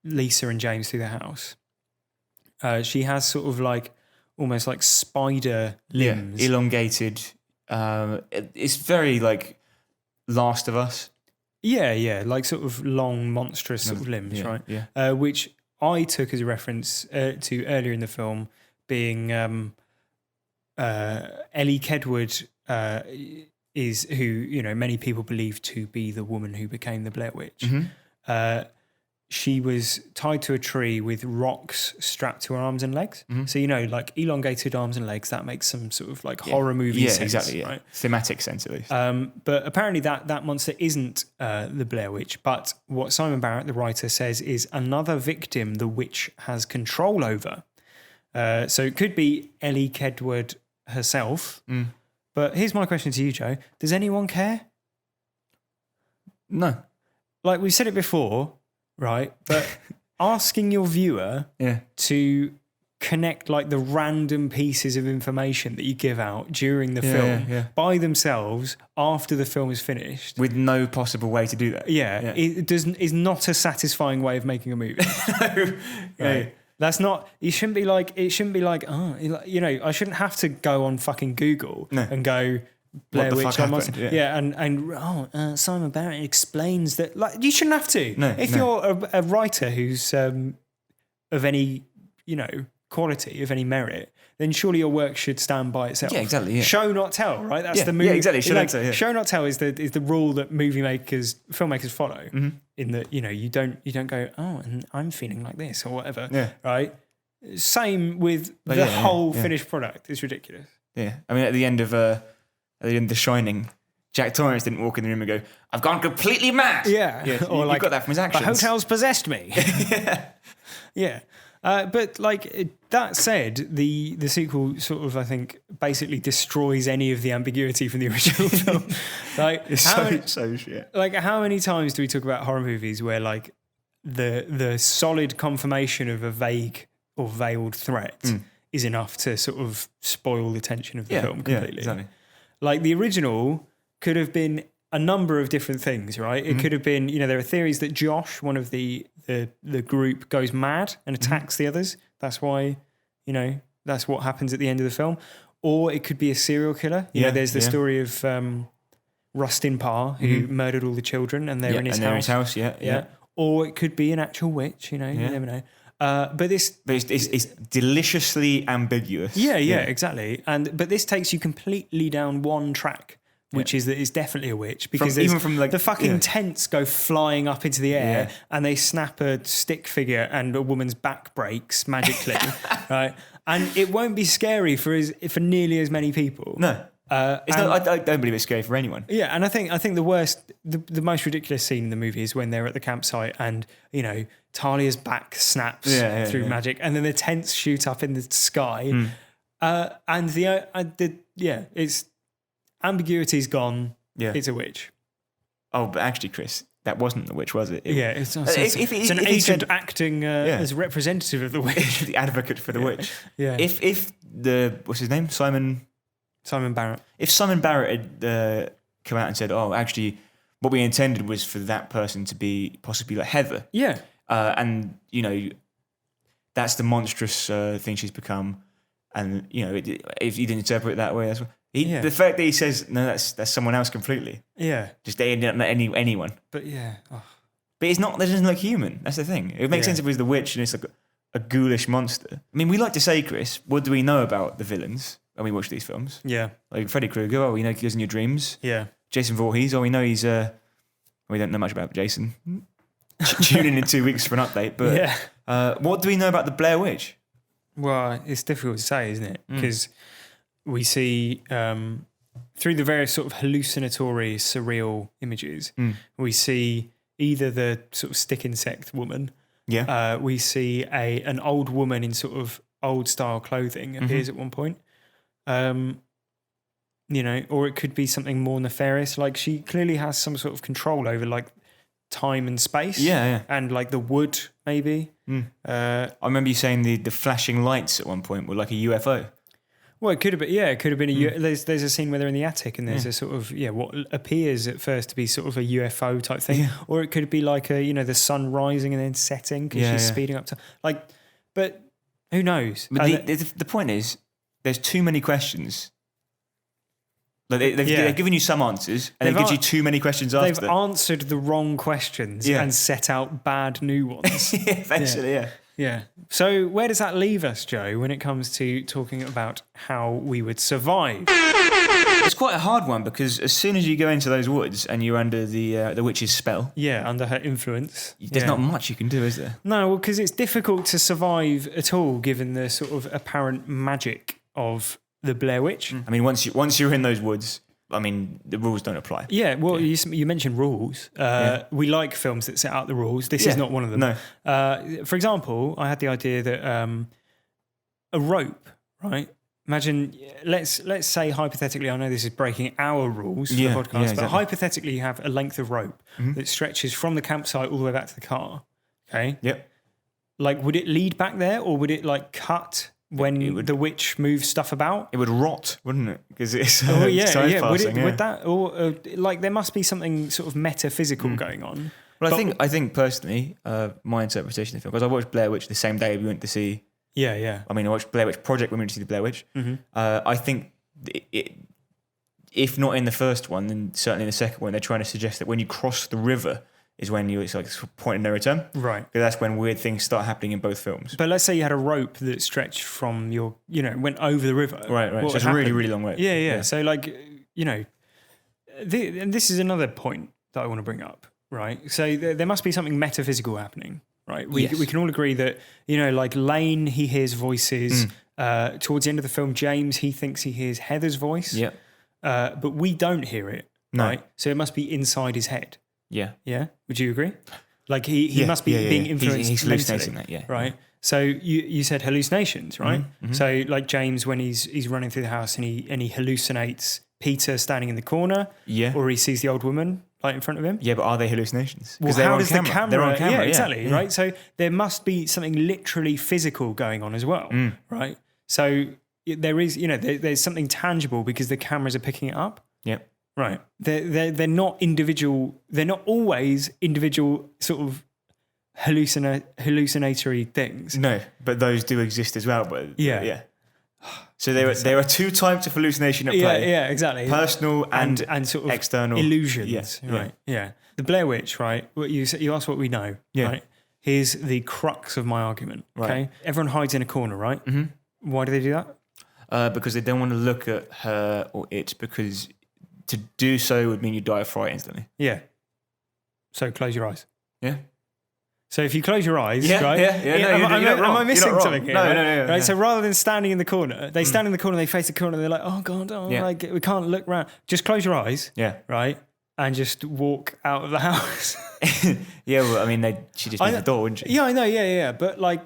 Lisa and James through the house, she has sort of like almost like spider limbs, elongated. It's very like Last of Us. Yeah, like sort of long, monstrous sort of limbs, right? Yeah. Which I took as a reference to earlier in the film, being Ellie Kedward is who, you know, many people believe to be the woman who became the Blair Witch. She was tied to a tree with rocks strapped to her arms and legs. So, you know, like elongated arms and legs, that makes some sort of like horror movie sense. Exactly, right? Thematic sense at least. But apparently that monster isn't the Blair Witch, but what Simon Barrett, the writer, says is another victim the witch has control over. So it could be Ellie Kedward herself. But here's my question to you, Joe. Does anyone care? No. Like, we've said it before, right? But asking your viewer to connect like the random pieces of information that you give out during the film by themselves after the film is finished, with no possible way to do that. It is not a satisfying way of making a movie. Right? That's not. It shouldn't be like. Oh, you know, I shouldn't have to go on fucking Google and go Blair Witch monster. And Simon Barrett explains that. Like, you shouldn't have to. If you're a writer who's of any, you know, quality, of any merit, then surely your work should stand by itself. Yeah, exactly. Yeah. Show not tell, right? That's the movie. Yeah, exactly. Show not tell is the rule that filmmakers follow. In that, you know, you don't go, and I'm feeling like this or whatever. Yeah. Right. Same with the whole finished product. It's ridiculous. Yeah. I mean, at the end of The Shining, Jack Torrance didn't walk in the room and go, "I've gone completely mad." Yeah. Or you got that from his actions. The hotel's possessed me. Yeah. But like that said, the sequel sort of, I think, basically destroys any of the ambiguity from the original film. Like, it's so shit. Like, how many times do we talk about horror movies where like the solid confirmation of a vague or veiled threat is enough to sort of spoil the tension of the film completely? Yeah, exactly. Like, the original could have been a number of different things, right? It could have been, you know, there are theories that Josh, one of the group, goes mad and attacks the others. That's why, you know, that's what happens at the end of the film. Or it could be a serial killer. You know, there's the story of Rustin Parr, who murdered all the children, and they're in his house. Yeah. Or it could be an actual witch, you know, you never know. But it's deliciously ambiguous. Yeah, exactly. But this takes you completely down one track, which is that it's definitely a witch because Even from, like, the fucking yeah. tents go flying up into the air Yeah. and they snap a stick figure and a woman's back breaks magically, right? And it won't be scary for nearly as many people. No. It's not, I don't believe it's scary for anyone. Yeah, and I think the most ridiculous scene in the movie is when they're at the campsite and Talia's back snaps through magic, and then the tents shoot up in the sky, and it's ambiguity's gone. Yeah. It's a witch. Oh, but actually, Chris, that wasn't the witch, was it? It's an if agent he said- acting as representative of the witch. the advocate for the witch. Yeah. If what's his name? Simon Barrett. If Simon Barrett had come out and said, "Oh, actually, what we intended was for that person to be possibly like Heather," Yeah. and that's the monstrous thing she's become, and if you didn't interpret it that way, that's the fact that he says no, that's someone else completely. Yeah. Just they didn't let anyone. But yeah. Oh. But it's not. That doesn't look human. That's the thing. It makes sense if it was the witch and it's like a ghoulish monster. I mean, we like to say, Chris, what do we know about the villains when we watch these films? Yeah. Like Freddy Krueger, oh, we know he goes in your dreams. Yeah. Jason Voorhees, oh, we know he's we don't know much about Jason. Tune in 2 weeks for an update. But what do we know about the Blair Witch? Well, it's difficult to say, isn't it? Because we see through the various sort of hallucinatory, surreal images, we see either the sort of stick insect woman. Yeah. We see an old woman in sort of old style clothing appears at one point. Or it could be something more nefarious. Like she clearly has some sort of control over like time and space. Yeah. And like the wood, maybe. I remember you saying the flashing lights at one point were like a UFO. Well, it could have been. Yeah, it could have been. There's a scene where they're in the attic and there's a sort of what appears at first to be sort of a UFO type thing, or it could be like the sun rising and then setting because she's speeding up to But who knows? But the point is, there's too many questions. Like they've given you some answers, and it gives you too many questions after. They've answered the wrong questions and set out bad new ones. Eventually, yeah. Yeah. So where does that leave us, Joe, when it comes to talking about how we would survive? It's quite a hard one because as soon as you go into those woods and you're under the witch's spell, under her influence, there's not much you can do, is there? No, well, because it's difficult to survive at all given the sort of apparent magic of the Blair Witch. I mean, once you're in those woods, I mean, the rules don't apply. Yeah, well, you mentioned rules. We like films that set out the rules. This is not one of them. No. For example, I had the idea that a rope, right? Imagine, let's say hypothetically, I know this is breaking our rules for the podcast, but hypothetically you have a length of rope that stretches from the campsite all the way back to the car. Okay? Yep. Like, would it lead back there or would it like cut when the witch moves stuff about? It would rot, wouldn't it? Because it's Would that, or like there must be something sort of metaphysical going on. Well, I think personally, my interpretation of the film, because I watched Blair Witch the same day we went to see. Yeah. I mean, I watched Blair Witch Project when we went to see the Blair Witch. I think if not in the first one, then certainly in the second one, they're trying to suggest that when you cross the river is when it's like a point of no return. Right. Because that's when weird things start happening in both films. But let's say you had a rope that stretched from your, went over the river. Right. So it's a really, really long rope. Yeah. So like, and this is another point that I want to bring up, right? So there must be something metaphysical happening, right? We can all agree that, like Lane, he hears voices. Towards the end of the film, James, he thinks he hears Heather's voice. Yeah. But we don't hear it, right? So it must be inside his head. Yeah. Yeah. Would you agree? Like he must be being influenced. He's hallucinating that. Right. So you said hallucinations, right? Mm-hmm. So like James, when he's running through the house and he hallucinates Peter standing in the corner. Yeah. Or he sees the old woman right in front of him. Yeah, but are they hallucinations? Because they're on camera. They're on camera. Yeah, exactly. Yeah. Right. So there must be something literally physical going on as well. Right. So there is, there's something tangible because the cameras are picking it up. Yep. Right. They're not individual. They're not always individual sort of hallucinatory things. No, but those do exist as well. But yeah. So there are two types of hallucination at play. Yeah, exactly. Personal and sort of external illusions. Yeah. Right. Yeah. The Blair Witch. Right. What you asked what we know. Yeah. Right. Here's the crux of my argument. Okay. Right. Everyone hides in a corner. Right. Mm-hmm. Why do they do that? Because they don't want to look at her or it because to do so would mean you die of fright instantly. Yeah. So close your eyes. Yeah. So if you close your eyes, Yeah, right? yeah, yeah, no, you're not wrong. Am I missing You're not something wrong. here? No, right? no, Right. yeah. So rather than standing in the corner, they stand in the corner, they face the corner, they're like, oh God, Yeah. like we can't look around. Just close your eyes, Yeah. right? And just walk out of the house. Yeah, well, I mean, she just needs the door, wouldn't she? Yeah, I know, yeah. But like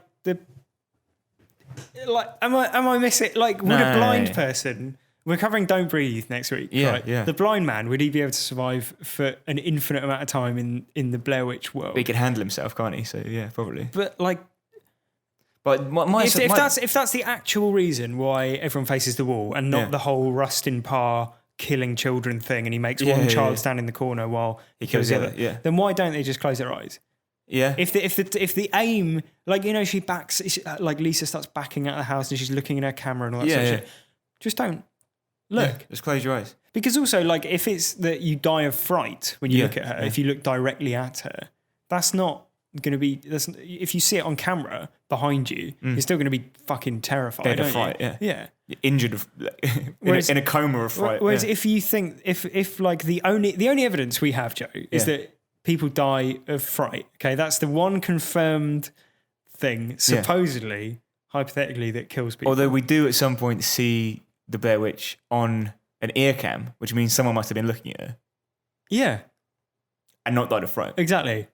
am I missing? Like, would a blind person? We're covering Don't Breathe next week, Yeah, right? yeah. The blind man, would he be able to survive for an infinite amount of time in the Blair Witch world? But he can handle himself, can't he? So yeah, probably. But like, But if that's the actual reason why everyone faces the wall and not Yeah. the whole Rustin Parr killing children thing, and he makes Yeah, one yeah, child yeah. stand in the corner while he kills kills the the other, other, yeah. then why don't they just close their eyes? Yeah. If the aim, like, you know, like Lisa starts backing out of the house and she's looking in her camera and all that sort of shit. Just don't look. Yeah, just close your eyes. Because also, like, if it's that you die of fright when you Yeah, look at her, yeah. if you look directly at her, that's not going to be. If you see it on camera behind you, you're still going to be fucking terrified. Dead of aren't fright, you? yeah. Yeah. You're injured in a coma of fright. Whereas yeah. if you think if like the only evidence we have, Joe, is Yeah. that people die of fright. Okay, that's the one confirmed thing, supposedly, hypothetically, that kills people. Although we do at some point see the Blair Witch on an ear cam, which means someone must have been looking at her Yeah, and not died of fright. exactly.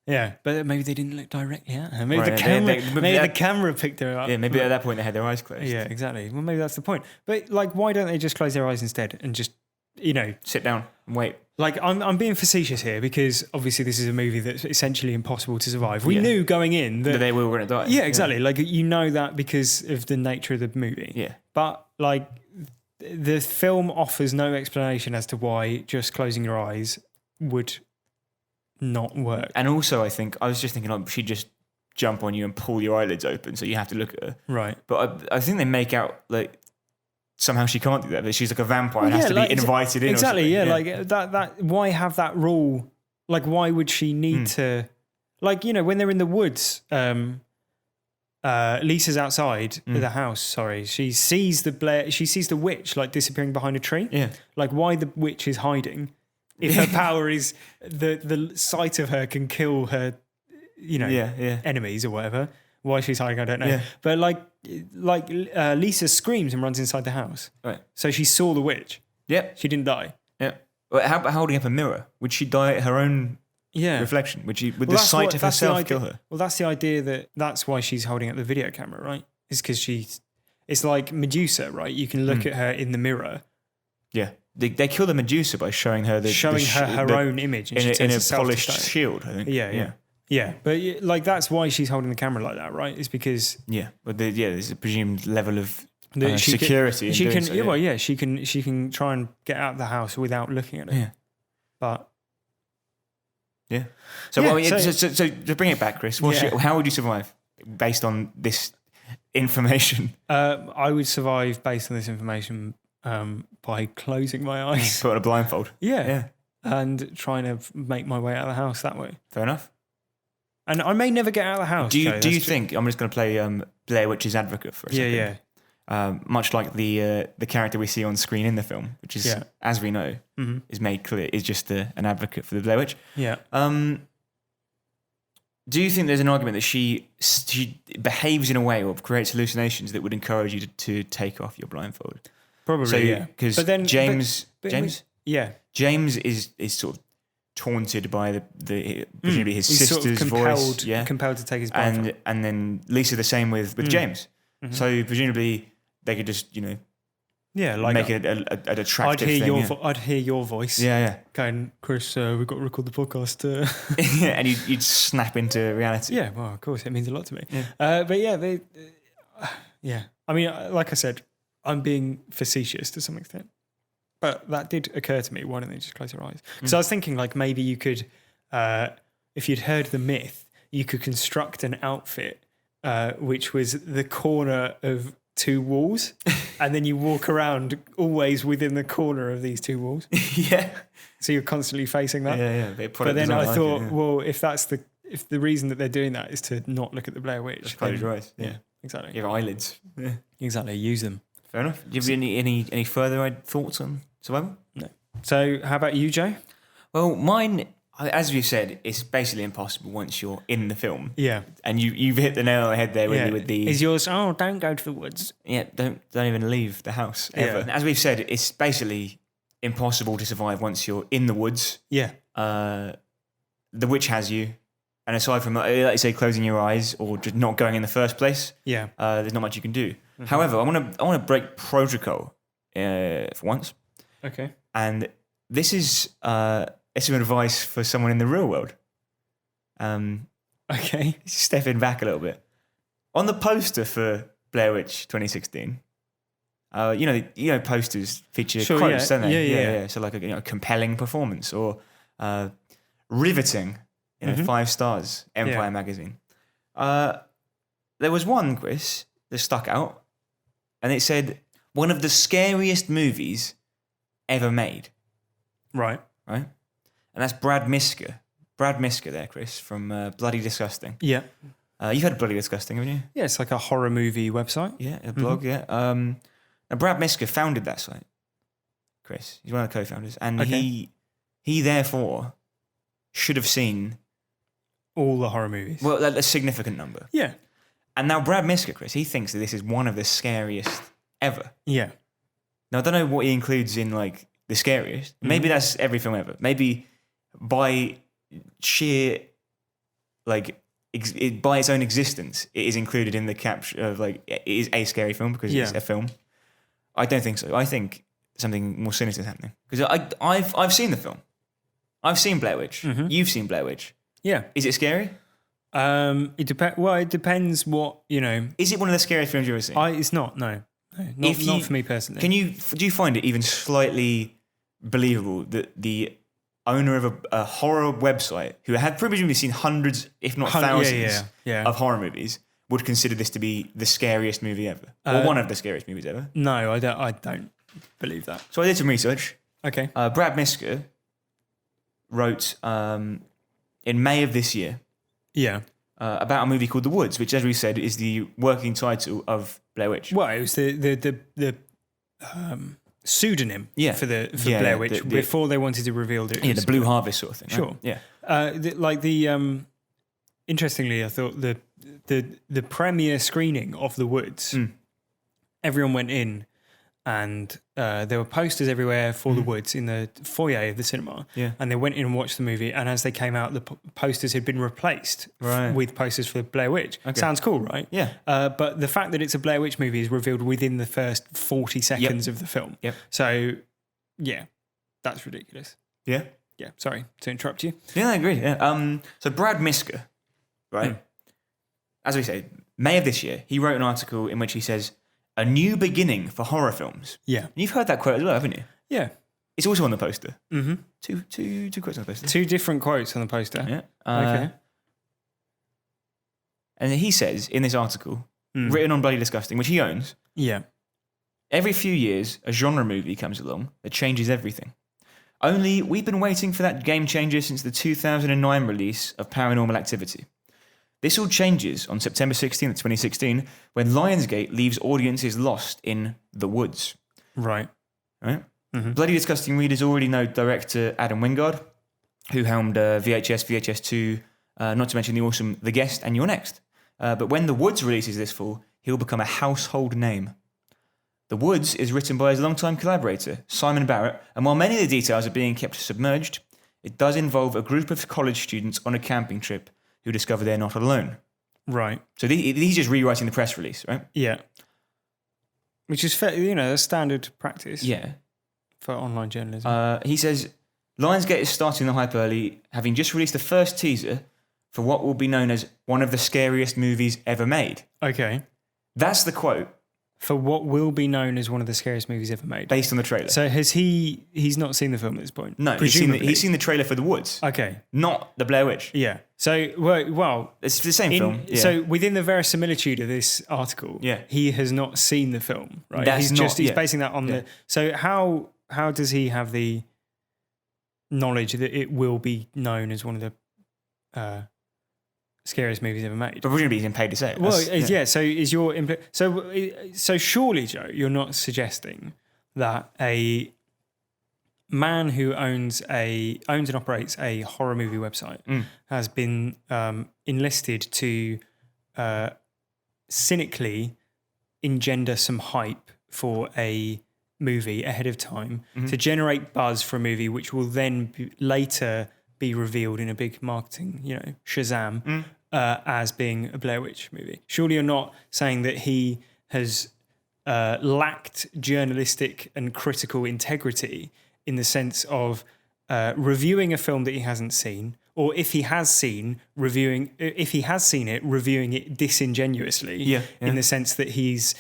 Yeah, but maybe they didn't look directly at her. Maybe Right, the camera, maybe the camera picked her up. Yeah, maybe at that point they had their eyes closed. Yeah, exactly. Well, maybe that's the point. But like, why don't they just close their eyes instead and just, you know, Sit down and wait. like I'm being facetious here because obviously this is a movie that's essentially impossible to survive. We Yeah. knew going in That that. they were going to die. Yeah, exactly. Like, you know that because of the nature of the movie. Yeah. But like, the film offers no explanation as to why just closing your eyes would not work. And also, I was just thinking, like, she'd just jump on you and pull your eyelids open, so you have to look at her. Right. But I think they make out like somehow she can't do that. That she's like a vampire and has to be invited in. Exactly. Or something. Yeah. Like that. Why have that rule? Like, why would she need to? Like, you know, when they're in the woods, Lisa's outside of the house. Sorry, she sees the witch like disappearing behind a tree. Yeah. Like, why the witch is hiding? If her power is the sight of her can kill her, you know, enemies or whatever. Why she's hiding, I don't know. Yeah. But Lisa screams and runs inside the house. Right. So she saw the witch. Yep. She didn't die. Yeah. Well, how about holding up a mirror? Would she die at her own reflection? Would the that's sight of that's the herself idea- kill her? Well, that's the idea that's why she's holding up the video camera, right? Is because it's like Medusa, right? You can look at her in the mirror. Yeah. They kill the Medusa by showing her her own image and she in turns a herself to polished stone. shield, I think. Yeah. But like, that's why she's holding the camera like that, right? It's because but there's a presumed level of she security. Can, she can she can try and get out of the house without looking at it. Yeah. But yeah. So to bring it back, Chris, how would you survive based on this information? I would survive based on this information by closing my eyes. Put on a blindfold. Yeah. And trying to make my way out of the house that way. Fair enough. And I may never get out of the house. Do you think I'm just going to play Blair Witch's advocate for a second? Yeah. Much like the character we see on screen in the film, which is, as we know, is made clear, is just an advocate for the Blair Witch. Yeah. Do you think there's an argument that she behaves in a way or creates hallucinations that would encourage you to take off your blindfold? Probably, yeah. Because James is sort of taunted by the presumably his He's sister's sort of voice, compelled to take his blindfold. and then Lisa the same with James. So presumably they could just like make it an attractive thing. I'd hear your voice. Yeah. Going, Chris, we've got to record the podcast. And you'd snap into reality. Yeah, well, of course, it means a lot to me. Yeah. But yeah, I mean, like I said, I'm being facetious to some extent. But that did occur to me. Why don't they just close their eyes? Because I was thinking, like, maybe you could, if you'd heard the myth, you could construct an outfit which was the corner of two walls, and then you walk around always within the corner of these two walls. Yeah. So you're constantly facing that. Yeah. But then I thought, well, if the reason that they're doing that is to not look at the Blair Witch, close your eyes. Yeah, exactly. You have eyelids. Yeah. Exactly. Use them. Fair enough. Do you have any further thoughts on survival? No. So how about you, Joe? Well, mine, as you said, it's basically impossible once you're in the film. Yeah. And you've hit the nail on the head there really with the... Is yours, don't go to the woods. Yeah, don't even leave the house ever. Yeah. As we've said, it's basically impossible to survive once you're in the woods. Yeah. The witch has you. And aside from, like you say, closing your eyes or just not going in the first place, there's not much you can do. Mm-hmm. However, I want to break protocol for once. Okay. And this is some advice for someone in the real world. Okay. Stepping back a little bit. On the poster for Blair Witch 2016, you know, posters feature quotes, don't they? Yeah. So like a compelling performance or riveting, 5 stars, Empire magazine. There was one, Chris, that stuck out, and it said, one of the scariest movies ever made. Right. And that's Brad Misker. Brad Misker there, Chris, from Bloody Disgusting. Yeah. You've heard of Bloody Disgusting, haven't you? Yeah, it's like a horror movie website. Yeah, a blog, yeah. Now Brad Misker founded that site, Chris. He's one of the co-founders. And he therefore should have seen... all the horror movies. Well, a significant number. Yeah. And now Brad Misker, Chris, he thinks that this is one of the scariest ever. Yeah. Now, I don't know what he includes in, like, the scariest. Maybe that's every film ever. Maybe by sheer, like, by its own existence, it is included in the capture of, like, it is a scary film because it's a film. I don't think so. I think something more sinister is happening. Because I've seen the film. I've seen Blair Witch. Mm-hmm. You've seen Blair Witch. Yeah. Is it scary? It depends. Well, it depends what, Is it one of the scariest films you've ever seen? It's not, no. Not for me personally. Do you find it even slightly believable that the owner of a horror website who had presumably seen hundreds, if not thousands, of horror movies would consider this to be the scariest movie ever? Or one of the scariest movies ever? No, I don't believe that. So I did some research. Okay. Brad Misker wrote in May of this year about a movie called The Woods, which, as we said, is the working title of Blair Witch. Well, it was the pseudonym for Blair Witch before they wanted to reveal it. Yeah, the Blue Harvest sort of thing. Sure. Right? Yeah. Interestingly, I thought the premiere screening of The Woods, everyone went in and there were posters everywhere for The Woods in the foyer of the cinema. Yeah. And they went in and watched the movie, and as they came out, the posters had been replaced with posters for Blair Witch. Okay. Sounds cool, right? Yeah. But the fact that it's a Blair Witch movie is revealed within the first 40 seconds of the film. Yep. So, yeah, that's ridiculous. Yeah? Yeah, sorry to interrupt you. Yeah, I agree. Yeah. So Brad Misker, right? As we say, May of this year, he wrote an article in which he says, "A new beginning for horror films." Yeah. And you've heard that quote as well, haven't you? Yeah. It's also on the poster. Mm-hmm. Two quotes on the poster. 2 different quotes on the poster. Yeah. Okay. And he says in this article, written on Bloody Disgusting, which he owns, every few years, a genre movie comes along that changes everything. Only we've been waiting for that game changer since the 2009 release of Paranormal Activity. This all changes on September 16th, 2016, when Lionsgate leaves audiences lost in The Woods. Right? Mm-hmm. Bloody Disgusting readers already know director Adam Wingard, who helmed VHS, VHS2, not to mention the awesome The Guest and You're Next. But when The Woods releases this fall, he'll become a household name. The Woods is written by his longtime collaborator, Simon Barrett, and while many of the details are being kept submerged, it does involve a group of college students on a camping trip who discover they're not alone. Right. So he's just rewriting the press release, right? Yeah. Which is fair, that's standard practice. Yeah. For online journalism. He says, Lionsgate is starting the hype early, having just released the first teaser for what will be known as one of the scariest movies ever made. Okay. That's the quote. For what will be known as one of the scariest movies ever made. Based on the trailer. So he's not seen the film at this point? No, he's seen the trailer for The Woods. Okay. Not The Blair Witch. Yeah. So, well... It's the same film. Yeah. So within the verisimilitude of this article, he has not seen the film, right? He's basing that on the... So how does he have the knowledge that it will be known as one of the scariest movies ever made? But presumably he's been paid to say it. Well, so is your... So surely, Joe, you're not suggesting that a man who owns and operates a horror movie website has been enlisted to cynically engender some hype for a movie ahead of time to generate buzz for a movie, which will then later be revealed in a big marketing, Shazam, as being a Blair Witch movie. Surely you're not saying that he has lacked journalistic and critical integrity in the sense of reviewing a film that he hasn't seen, or if he has seen it, reviewing it disingenuously, in the sense that he's,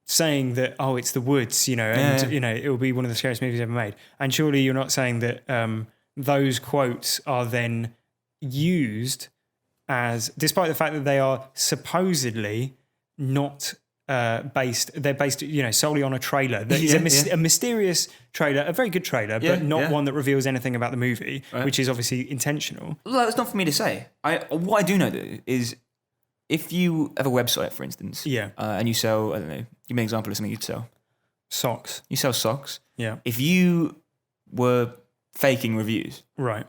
saying that, oh, it's the woods, it will be one of the scariest movies ever made. And surely you're not saying that those quotes are then used as, despite the fact that they are supposedly not based solely on a trailer. That is a mysterious trailer, a very good trailer, but not one that reveals anything about the movie, which is obviously intentional. Well, that's not for me to say. What I do know though is, if you have a website, for instance, and you sell, I don't know, give me an example of something you'd sell. Socks. You sell socks. Yeah. If you were faking reviews, right,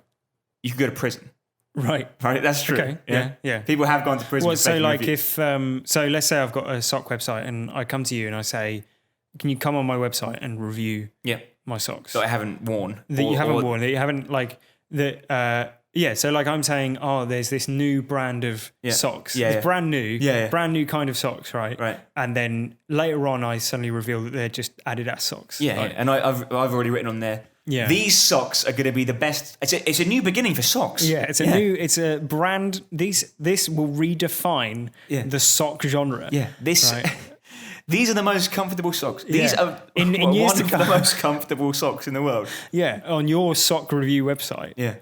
you could go to prison. Right. That's true. Okay. Yeah. People have gone to prison. Well, for so faking like reviews. so let's say I've got a sock website and I come to you and I say, can you come on my website and review my socks that I haven't worn, that you haven't worn, that you haven't like that. So like I'm saying, there's this new brand of socks. It's brand new, brand new kind of socks, right? Right. And then later on, I suddenly reveal that they're just Adidas socks. Yeah. And I've already written on there. Yeah. These socks are going to be the best. It's a new beginning for socks. Yeah. It's a brand. This will redefine the sock genre. Yeah. Right? These are the most comfortable socks. These are in years to come, the most comfortable socks in the world. Yeah. On your sock review website. Yeah.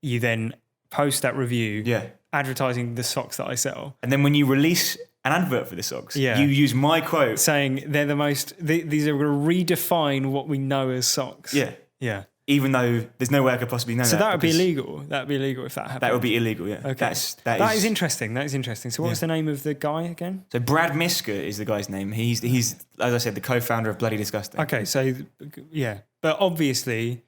You then post that review, advertising the socks that I sell. And then when you release an advert for the socks, you use my quote. Saying they're the most, these are going to redefine what we know as socks. Yeah. Yeah. Even though there's no way I could possibly know that. So that would be illegal. That would be illegal if that happened. That would be illegal, yeah. Okay. That is interesting. That is interesting. So what's the name of the guy again? So Brad Miska is the guy's name. He's as I said, the co-founder of Bloody Disgusting. Okay, so yeah. But obviously,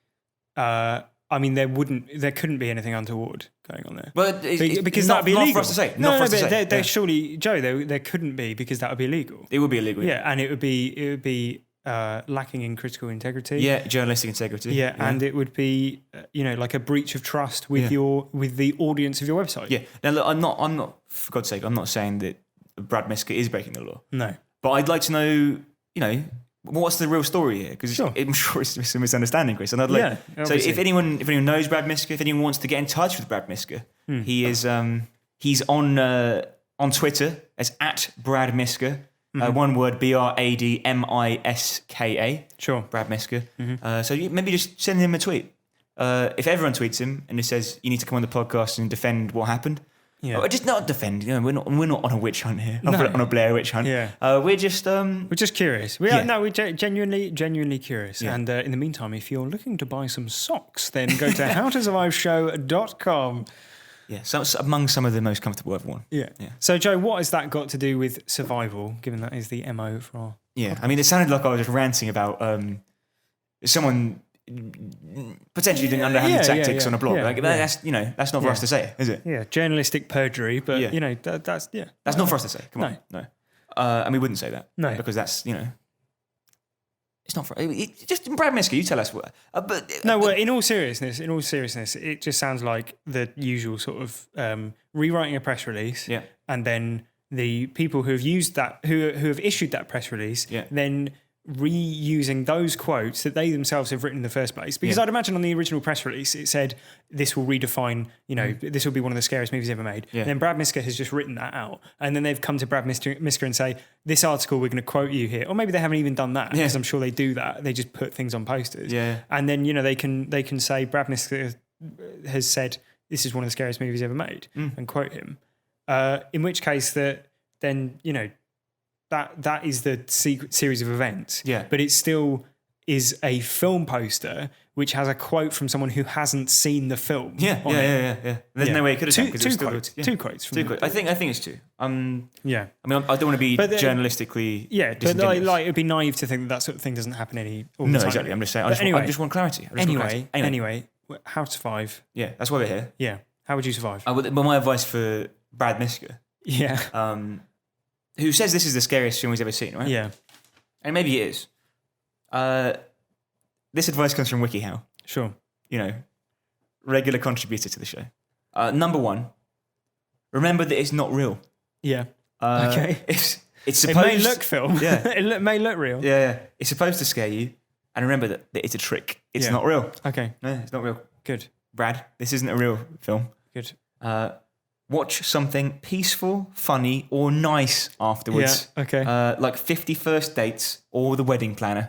there couldn't be anything untoward going on there. But because that would be illegal. Not for us to say. No, but surely, Joe, there couldn't be, because that would be illegal. It would be illegal. Yeah, and it would be lacking in critical integrity. Yeah, journalistic integrity. Yeah, and it would be like a breach of trust with the audience of your website. Yeah. Now look, I'm not for God's sake, I'm not saying that Brad Miska is breaking the law. No. But I'd like to know, what's the real story here? Because I'm sure it's a misunderstanding, Chris. And I'd like, so if anyone knows Brad Miska, if anyone wants to get in touch with Brad Miska, he is he's on Twitter as @Brad Miska. One word, BRADMISKA. Sure. Brad Miska. So maybe just send him a tweet. If everyone tweets him and it says you need to come on the podcast and defend what happened. Yeah. Or just not defend. We're not on a witch hunt here. No. On a Blair Witch hunt. Yeah. We're just curious. We're genuinely curious. Yeah. And in the meantime, if you're looking to buy some socks, then go to HowToSurviveShow.com. Yeah, so among some of the most comfortable I've worn. Yeah. So, Joe, what has that got to do with survival, given that is the MO for our podcast? I mean, it sounded like I was just ranting about someone potentially doing underhanded tactics on a blog. That's not for us to say, is it? Yeah, journalistic perjury, but that's That's not for us to say. Come on. No. And we wouldn't say that. No. Because that's, it's not for just Brad Miska, you tell us what. In all seriousness, it just sounds like the usual sort of rewriting a press release, and then the people who have used that, who have issued that press release, then reusing those quotes that they themselves have written in the first place. Because I'd imagine on the original press release it said this will redefine, this will be one of the scariest movies ever made. And then Brad Miska has just written that out, and then they've come to Brad Miska and say, this article, we're going to quote you here. Or maybe they haven't even done that, because I'm sure they do that. They just put things on posters. And then they can say Brad Miska has said this is one of the scariest movies ever made and quote him. In which case that is the series of events. But it's still is a film poster which has a quote from someone who hasn't seen the film. Yeah. There's no way it could have done. 'Cause it was Two still quotes. good. Yeah. Two quotes. From Two quotes. I think it's two. Yeah. I mean, I don't want to be journalistically. Yeah, but it'd be naive to think that sort of thing doesn't happen all the time. Exactly. I'm just saying. I just want clarity. Anyway, how to survive? Yeah, that's why we're here. Yeah, how would you survive? But my advice for Brad Miska, Yeah, who says this is the scariest film he's ever seen, right? yeah, And maybe it is. This advice comes from WikiHow. sure. Regular contributor to the show. Number one, remember that it's not real. Yeah. Okay. It's It supposed. may look film. Yeah. It may look real. Yeah. It's supposed to scare you, and remember that it's a trick. It's Yeah. not real. Okay. No, it's not real. Good. Brad, this isn't a real film. Good. Watch something peaceful, funny, or nice afterwards. Yeah, okay. Like 50 First Dates or The Wedding Planner.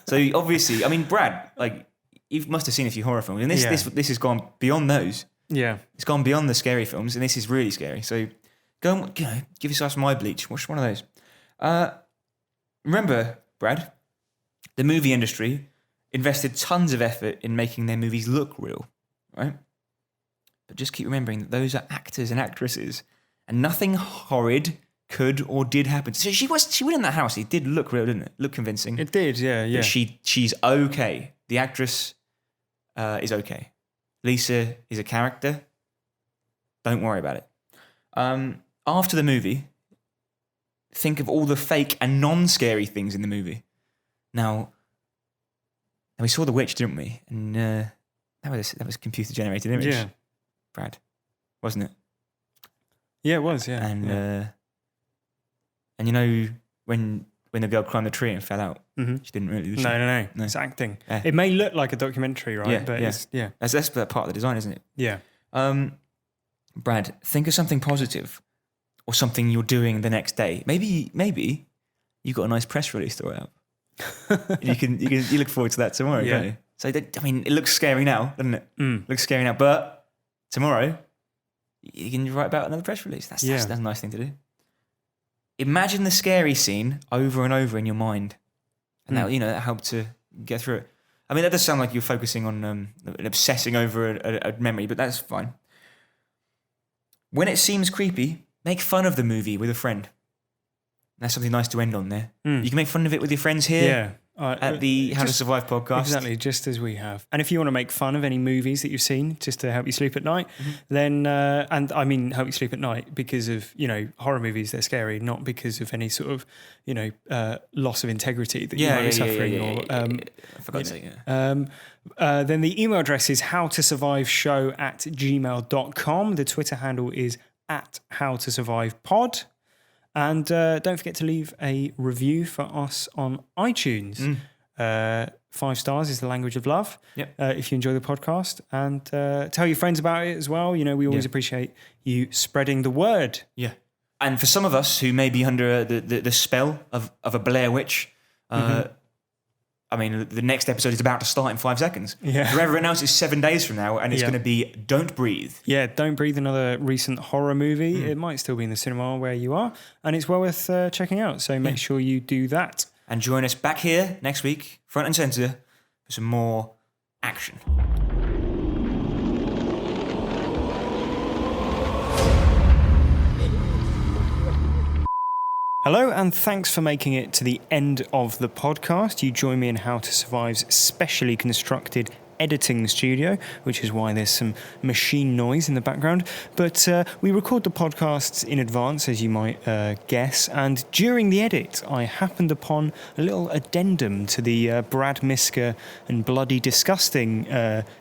So obviously, I mean, Brad, like, you must have seen a few horror films, and this has gone beyond those. Yeah. It's gone beyond the scary films, and this is really scary. So go and give yourself some eye bleach. Watch one of those. Remember, Brad, the movie industry invested tons of effort in making their movies look real, right? But just keep remembering that those are actors and actresses, and nothing horrid could or did happen. So she went in that house. It did look real, didn't it? Look convincing. It did, yeah. But she's okay. The actress is okay. Lisa is a character. Don't worry about it. After the movie, think of all the fake and non-scary things in the movie. Now we saw The Witch, didn't we? And that was computer-generated image. Yeah. Brad, wasn't it? Yeah, it was, yeah. And when the girl climbed the tree and fell out, she didn't really. Did she? No. It's acting. Yeah. It may look like a documentary, right? Yeah, but yeah. it's That's part of the design, isn't it? yeah. Brad, think of something positive or something you're doing the next day. Maybe you got a nice press release to write up. you look forward to that tomorrow, Yeah. can't you? So it looks scary now, doesn't it? Looks scary now, but tomorrow you can write about another press release. That's a nice thing to do. Imagine the scary scene over and over in your mind, and that help to get through it. I mean, that does sound like you're focusing on obsessing over a memory, but that's fine. When it seems creepy, make fun of the movie with a friend. That's something nice to end on there. You can make fun of it with your friends here. Yeah. At the How to Survive podcast. Exactly, just as we have. And if you want to make fun of any movies that you've seen just to help you sleep at night, then, and I mean help you sleep at night because of, horror movies, they're scary, not because of any sort of, loss of integrity that you might be suffering. I forgot to say, yeah. Then the email address is howtosurviveshow@gmail.com. The Twitter handle is @howtosurvivepod. And don't forget to leave a review for us on iTunes. 5 stars is the language of love. Yep. If you enjoy the podcast, and tell your friends about it as well. We always appreciate you spreading the word. Yeah. And for some of us who may be under the spell of a Blair Witch, I mean, the next episode is about to start in 5 seconds. Yeah. For everyone else, it's 7 days from now, and it's going to be Don't Breathe. Yeah, Don't Breathe, another recent horror movie. It might still be in the cinema where you are, and it's well worth checking out. So make sure you do that. And join us back here next week, front and centre, for some more action. Hello, and thanks for making it to the end of the podcast. You join me in How to Survive's specially constructed editing studio, which is why there's some machine noise in the background. But we record the podcasts in advance, as you might guess, and during the edit, I happened upon a little addendum to the Brad Miska and Bloody Disgusting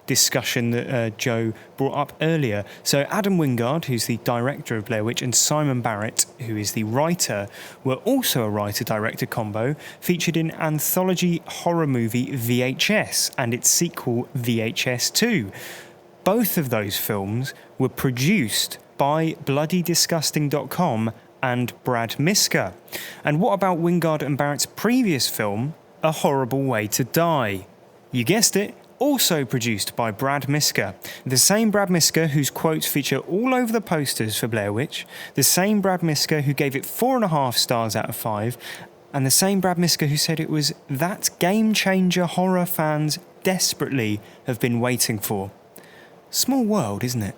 discussion that Joe brought up earlier. So Adam Wingard, who's the director of Blair Witch, and Simon Barrett, who is the writer, were also a writer-director combo featured in anthology horror movie VHS and its sequel VHS 2. Both of those films were produced by bloodydisgusting.com and Brad Miska. And what about Wingard and Barrett's previous film, A Horrible Way to Die? You guessed it, also produced by Brad Miska. The same Brad Miska whose quotes feature all over the posters for Blair Witch, the same Brad Miska who gave it 4.5 stars out of 5, And the same Brad Misker who said it was that game-changer horror fans desperately have been waiting for. Small world, isn't it?